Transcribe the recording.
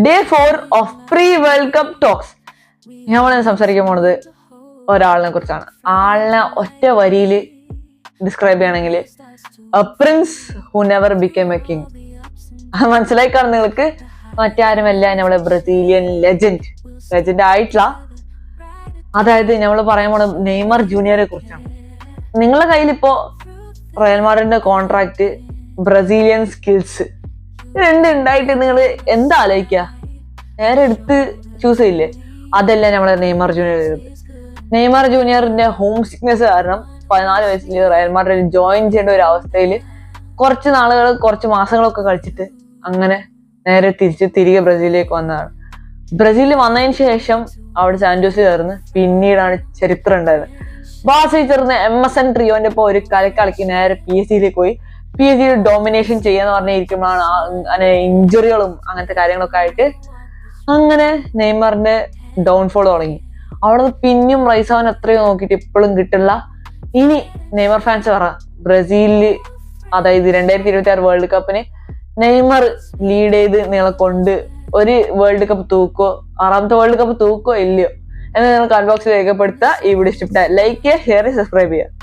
Day 4 of pre world cup talks. ഞാൻ സംസാരിക്കാൻ പോണത് ഒരാളിനെ കുറിച്ചാണ്. ആളിനെ ഒറ്റ വരിയിൽ ഡിസ്ക്രൈബ് ചെയ്യണമെങ്കിൽ Prince who never became A king. മനസ്സിലായി കാണുന്ന നിങ്ങൾക്ക് മറ്റാരുമല്ല, നമ്മളെ ബ്രസീലിയൻ ലെജൻഡ് ആയിട്ടുള്ള, അതായത് നമ്മൾ പറയാൻ പോണത് നെയ്മർ ജൂനിയറെ കുറിച്ചാണ്. നിങ്ങളുടെ കയ്യിൽ ഇപ്പോ റയൽ മാഡ്രിഡിന്റെ കോൺട്രാക്ട്, ബ്രസീലിയൻ സ്കിൽസ്, രണ്ട് ഉണ്ടായിട്ട് നിങ്ങൾ എന്താ ആലോചിക്കുക? നേരെ എടുത്ത് ചൂസ് ചെയ്യില്ലേ? അതല്ല നമ്മളെ നെയ്മർ ജൂനിയർ. നെയ്മർ ജൂനിയറിന്റെ ഹോം സിക്നെസ് കാരണം 14 വയസ്സിൽ റയൽ മാഡ്രിഡ് ജോയിൻ ചെയ്യേണ്ട ഒരു അവസ്ഥയിൽ കുറച്ച് മാസങ്ങളൊക്കെ കളിച്ചിട്ട് അങ്ങനെ നേരെ തിരികെ ബ്രസീലിലേക്ക് വന്നതാണ്. ബ്രസീലിൽ വന്നതിന് ശേഷം അവിടെ സാന്റോസ് ചേർന്ന് പിന്നീടാണ് ചരിത്രം ഉണ്ടായത്. ബാസയിൽ ചേർന്ന് MSN ട്രിയോന്റെ ഇപ്പൊ ഒരു കളിക്ക് നേരെ PSG പോയി PSG ഡോമിനേഷൻ ചെയ്യാന്ന് പറഞ്ഞിരിക്കുമ്പോഴാണ് അങ്ങനെ ഇഞ്ചുറികളും അങ്ങനത്തെ കാര്യങ്ങളൊക്കെ ആയിട്ട് അങ്ങനെ നെയ്മറിന്റെ ഡൗൺഫോൾ തുടങ്ങി. അവിടെ നിന്ന് പിന്നെയും റൈസ് ആവാൻ എത്രയോ നോക്കിയിട്ട് ഇപ്പോഴും കിട്ടില്ല. ഇനി നെയ്മർ ഫാൻസ് പറ, ബ്രസീലില് അതായത് 2026 വേൾഡ് കപ്പിന് നെയ്മർ ലീഡ് ചെയ്ത് നിങ്ങളെ കൊണ്ട് ഒരു വേൾഡ് കപ്പ് തൂക്കോ, 6ാമത്തെ വേൾഡ് കപ്പ് തൂക്കോ ഇല്ലയോ എന്ന് നിങ്ങൾ കമന്റ് ബോക്സിൽ രേഖപ്പെടുത്തുക. ഈ വീഡിയോ ഇഷ്ടപ്പെട്ട ലൈക്ക് ചെയ്യുക, ഷെയർ ചെയ്യുക, സബ്സ്ക്രൈബ് ചെയ്യുക.